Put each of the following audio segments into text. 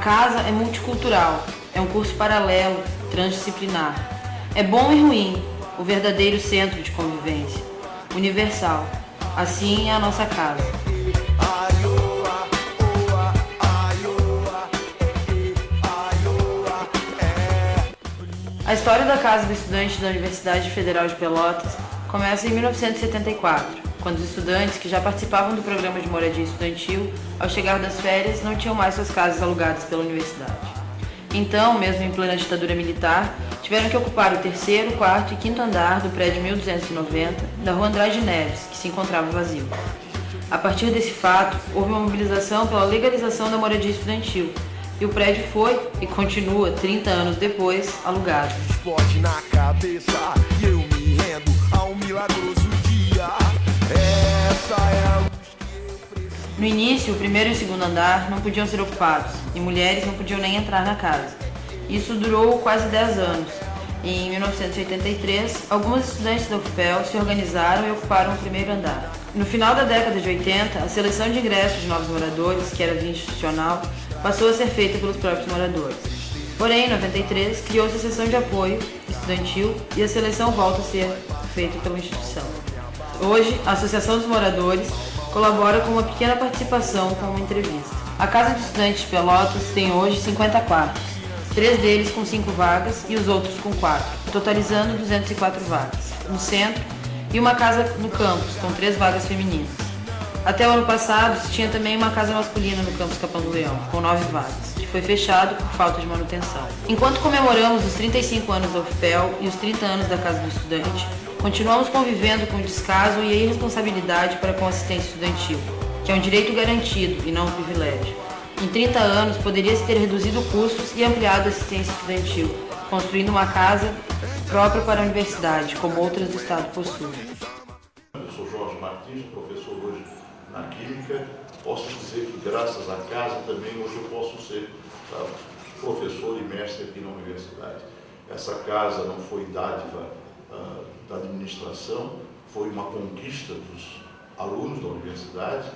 casa é multicultural, é um curso paralelo, transdisciplinar. É bom e ruim, o verdadeiro centro de convivência, universal. Assim é a nossa casa. A história da Casa do Estudante da Universidade Federal de Pelotas começa em 1974, quando os estudantes que já participavam do programa de moradia estudantil, ao chegar das férias, não tinham mais suas casas alugadas pela universidade. Então, mesmo em plena ditadura militar, tiveram que ocupar o terceiro, quarto e quinto andar do prédio 1290 da Rua Andrade Neves, que se encontrava vazio. A partir desse fato, houve uma mobilização pela legalização da moradia estudantil, e o prédio foi, e continua, 30 anos depois, alugado. Explode na cabeça e eu me rendo a um milagroso dia. Essa é a luz que eu preciso. No início, o primeiro e o segundo andar não podiam ser ocupados, e mulheres não podiam nem entrar na casa. Isso durou quase 10 anos. Em 1983, algumas estudantes da UFPEL se organizaram e ocuparam o primeiro andar. No final da década de 80, a seleção de ingressos de novos moradores, que era via institucional, passou a ser feita pelos próprios moradores. Porém, em 93, criou-se a seção de apoio estudantil e a seleção volta a ser feita pela instituição. Hoje, a Associação dos Moradores colabora com uma pequena participação com uma entrevista. A Casa de Estudantes de Pelotas tem hoje 50 quartos, 3 deles com 5 vagas e os outros com 4, totalizando 204 vagas. Um centro e uma casa no campus, com 3 vagas femininas. Até o ano passado, se tinha também uma casa masculina no campus Capão do Leão, com 9 vagas, que foi fechado por falta de manutenção. Enquanto comemoramos os 35 anos da UFPEL e os 30 anos da Casa do Estudante, continuamos convivendo com o descaso e a irresponsabilidade para com a assistência estudantil, que é um direito garantido e não um privilégio. Em 30 anos, poderia-se ter reduzido custos e ampliado a assistência estudantil, construindo uma casa própria para a universidade, como outras do Estado possuem. Eu sou Jorge Martins, professor hoje na Química. Posso dizer que graças à casa também hoje eu posso ser professor e mestre aqui na universidade. Essa casa não foi dádiva da administração, foi uma conquista dos alunos da universidade.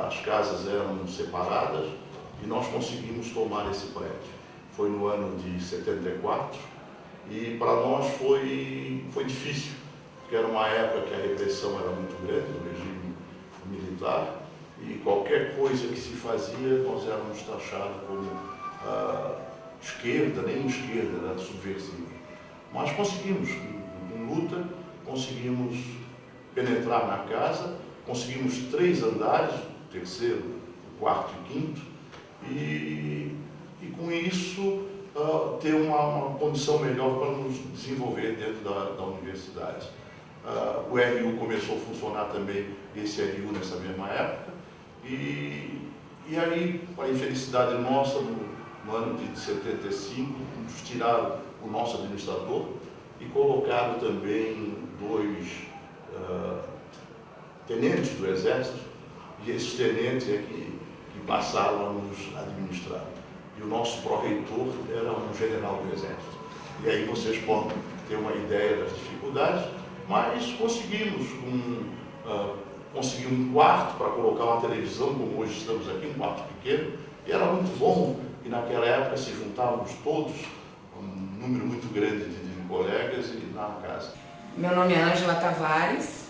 As casas eram separadas e nós conseguimos tomar esse prédio. Foi no ano de 74 e para nós foi difícil, porque era uma época que a repressão era muito grande, no regime militar, e qualquer coisa que se fazia nós éramos taxados como esquerda, nem esquerda, era subversiva. Mas conseguimos, com luta, conseguimos penetrar na casa, conseguimos 3 andares, o terceiro, o quarto e quinto, e com isso ter uma condição melhor para nos desenvolver dentro da universidade. O RU começou a funcionar também, esse RU nessa mesma época, e aí, para a infelicidade nossa, no ano de 75, nos tiraram o nosso administrador e colocaram também 2 tenentes do Exército, e esses tenentes é que passaram a nos administrar. E o nosso pró-reitor era um general do Exército. E aí vocês podem ter uma ideia das dificuldades, mas conseguimos conseguir um quarto para colocar uma televisão, como hoje estamos aqui, um quarto pequeno, e era muito bom, e naquela época se juntávamos todos, um número muito grande de colegas, e na casa. Meu nome é Ângela Tavares,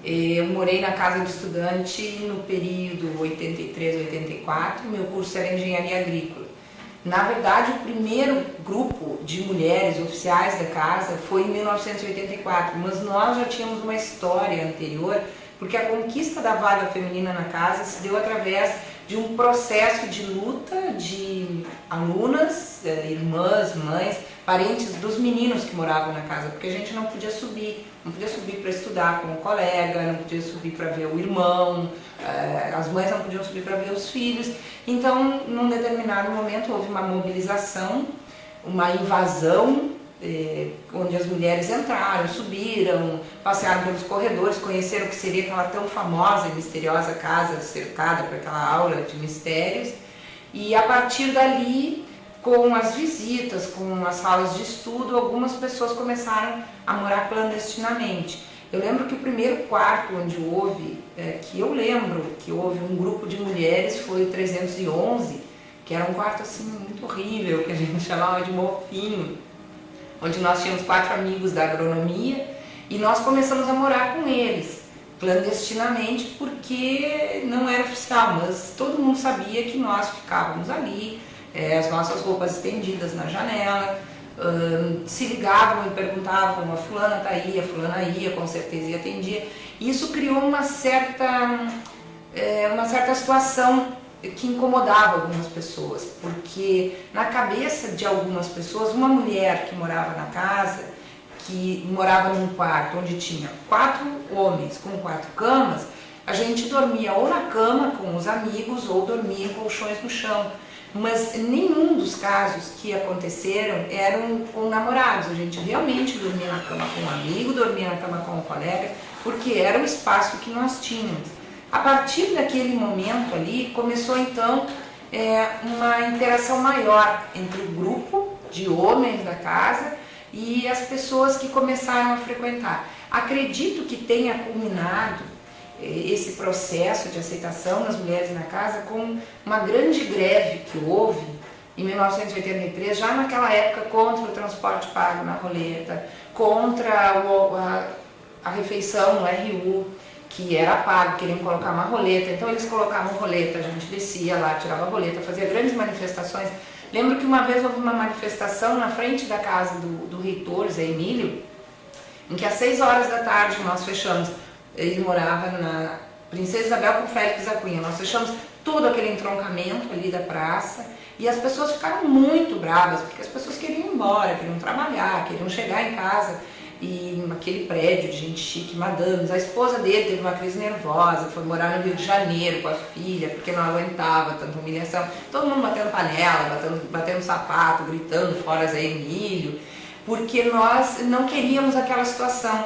eu morei na Casa de Estudante no período 83-84, meu curso era Engenharia Agrícola. Na verdade, o primeiro grupo de mulheres oficiais da casa foi em 1984, mas nós já tínhamos uma história anterior, porque a conquista da vaga feminina na casa se deu através de um processo de luta de alunas, irmãs, mães, parentes dos meninos que moravam na casa, porque a gente não podia subir para estudar com o colega, não podia subir para ver o irmão, as mães não podiam subir para ver os filhos. Então, num determinado momento, houve uma mobilização, uma invasão, onde as mulheres entraram, subiram, passearam pelos corredores, conheceram o que seria aquela tão famosa e misteriosa casa cercada por aquela aura de mistérios, e a partir dali, com as visitas, com as salas de estudo, algumas pessoas começaram a morar clandestinamente. Eu lembro que o primeiro quarto onde houve, que eu lembro que houve um grupo de mulheres, foi o 311, que era um quarto assim muito horrível, que a gente chamava de mofinho, onde nós tínhamos 4 amigos da agronomia e nós começamos a morar com eles, clandestinamente, porque não era oficial, mas todo mundo sabia que nós ficávamos ali, as nossas roupas estendidas na janela, se ligavam e perguntavam, a fulana tá aí, a fulana ia, com certeza e atendia. Isso criou uma certa situação que incomodava algumas pessoas, porque na cabeça de algumas pessoas, uma mulher que morava na casa, que morava num quarto onde tinha 4 homens com 4 camas, a gente dormia ou na cama com os amigos ou dormia em colchões no chão. Mas nenhum dos casos que aconteceram eram com namorados. A gente realmente dormia na cama com um amigo, dormia na cama com um colega, porque era o espaço que nós tínhamos. A partir daquele momento ali, começou então uma interação maior entre o grupo de homens da casa e as pessoas que começaram a frequentar. Acredito que tenha culminado esse processo de aceitação das mulheres na casa com uma grande greve que houve em 1983, já naquela época, contra o transporte pago na roleta, contra a refeição no RU, que era pago, queriam colocar uma roleta, então eles colocavam roleta, a gente descia lá, tirava a roleta, fazia grandes manifestações. Lembro que uma vez houve uma manifestação na frente da casa do reitor, Zé Emílio, em que às 6 horas da tarde nós fechamos. Ele morava na Princesa Isabel com Félix da Cunha. Nós fechamos todo aquele entroncamento ali da praça e as pessoas ficaram muito bravas, porque as pessoas queriam ir embora, queriam trabalhar, queriam chegar em casa. E naquele prédio de gente chique, madames, a esposa dele teve uma crise nervosa, foi morar no Rio de Janeiro com a filha, porque não aguentava tanta humilhação. Todo mundo batendo panela, batendo sapato, gritando fora Zé Emílio, porque nós não queríamos aquela situação.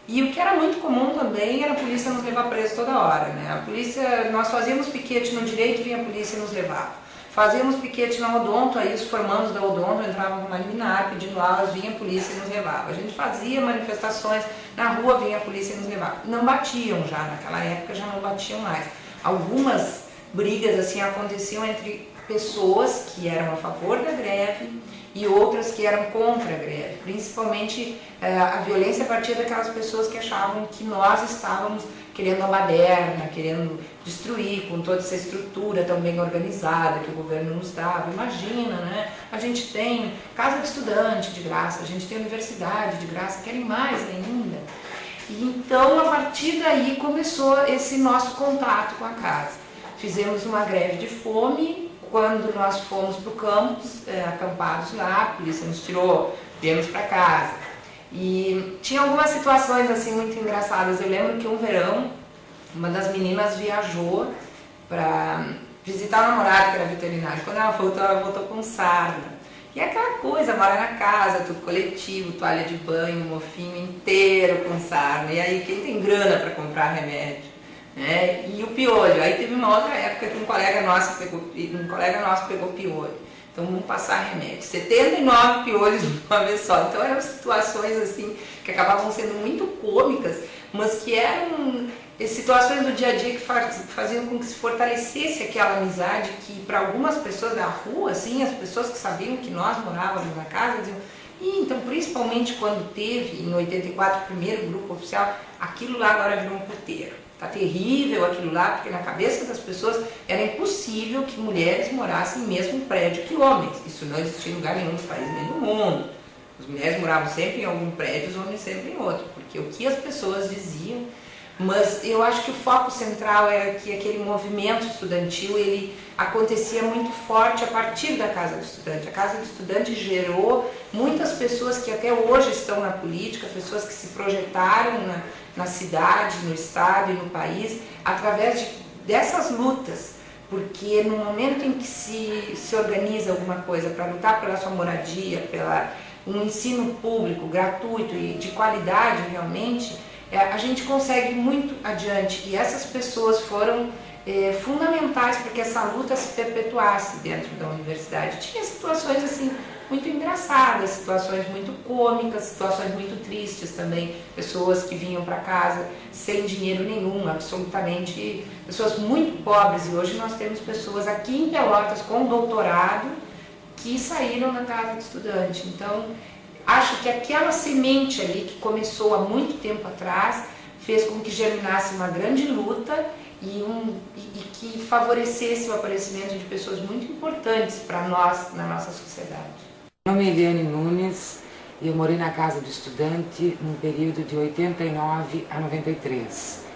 E o que era muito comum também era a polícia nos levar preso toda hora, né? A polícia, nós fazíamos piquete no direito, vinha a polícia e nos levava. Fazíamos piquete na Odonto, aí os formandos da Odonto entravam com uma liminar, pedindo aulas, vinha a polícia e nos levava. A gente fazia manifestações, na rua vinha a polícia e nos levava. Não batiam já, naquela época já não batiam mais. Algumas brigas assim aconteciam entre pessoas que eram a favor da greve e outras que eram contra a greve. Principalmente a violência partia daquelas pessoas que achavam que nós estávamos querendo a baderna, querendo destruir com toda essa estrutura tão bem organizada que o governo nos dava. Imagina, né? A gente tem casa de estudante de graça, a gente tem universidade de graça, querem mais ainda. E então, a partir daí, começou esse nosso contato com a casa. Fizemos uma greve de fome, quando nós fomos para o campus, acampados lá, a polícia nos tirou, viemos para casa. E tinha algumas situações assim muito engraçadas. Eu lembro que um verão, uma das meninas viajou para visitar o namorado que era veterinário. Quando ela voltou com sarna. E aquela coisa, mora na casa, tudo coletivo, toalha de banho, mofinho inteiro com sarna. E aí quem tem grana para comprar remédio? Né? E o piolho. Aí teve uma outra época que um colega nosso pegou piolho. Então vamos passar remédio. 79 piolhos de uma vez só. Então eram situações assim que acabavam sendo muito cômicas, mas que eram situações do dia a dia que faziam com que se fortalecesse aquela amizade que para algumas pessoas da rua, assim, as pessoas que sabiam que nós morávamos na casa, diziam, e então principalmente quando teve em 84 o primeiro grupo oficial, aquilo lá agora virou um puteiro. Tá terrível aquilo lá, porque na cabeça das pessoas era impossível que mulheres morassem no mesmo prédio que homens. Isso não existia em lugar nenhum dos países nem do mundo. As mulheres moravam sempre em algum prédio, os homens sempre em outro, porque o que as pessoas diziam. Mas eu acho que o foco central era que aquele movimento estudantil, ele acontecia muito forte a partir da Casa do Estudante. A Casa do Estudante gerou muitas pessoas que até hoje estão na política, pessoas que se projetaram na cidade, no estado e no país, através dessas lutas. Porque no momento em que se organiza alguma coisa para lutar pela sua moradia, pela um ensino público gratuito e de qualidade realmente, a gente consegue muito adiante. E essas pessoas foram fundamentais para que essa luta se perpetuasse dentro da universidade. Tinha situações assim muito engraçadas, situações muito cômicas, situações muito tristes também, pessoas que vinham para casa sem dinheiro nenhum, absolutamente, pessoas muito pobres, e hoje nós temos pessoas aqui em Pelotas com doutorado que saíram da casa de estudante. Então, acho que aquela semente ali que começou há muito tempo atrás fez com que germinasse uma grande luta e que favorecesse o aparecimento de pessoas muito importantes para nós, na nossa sociedade. Meu nome é Eliane Nunes e eu morei na casa do estudante no período de 89 a 93.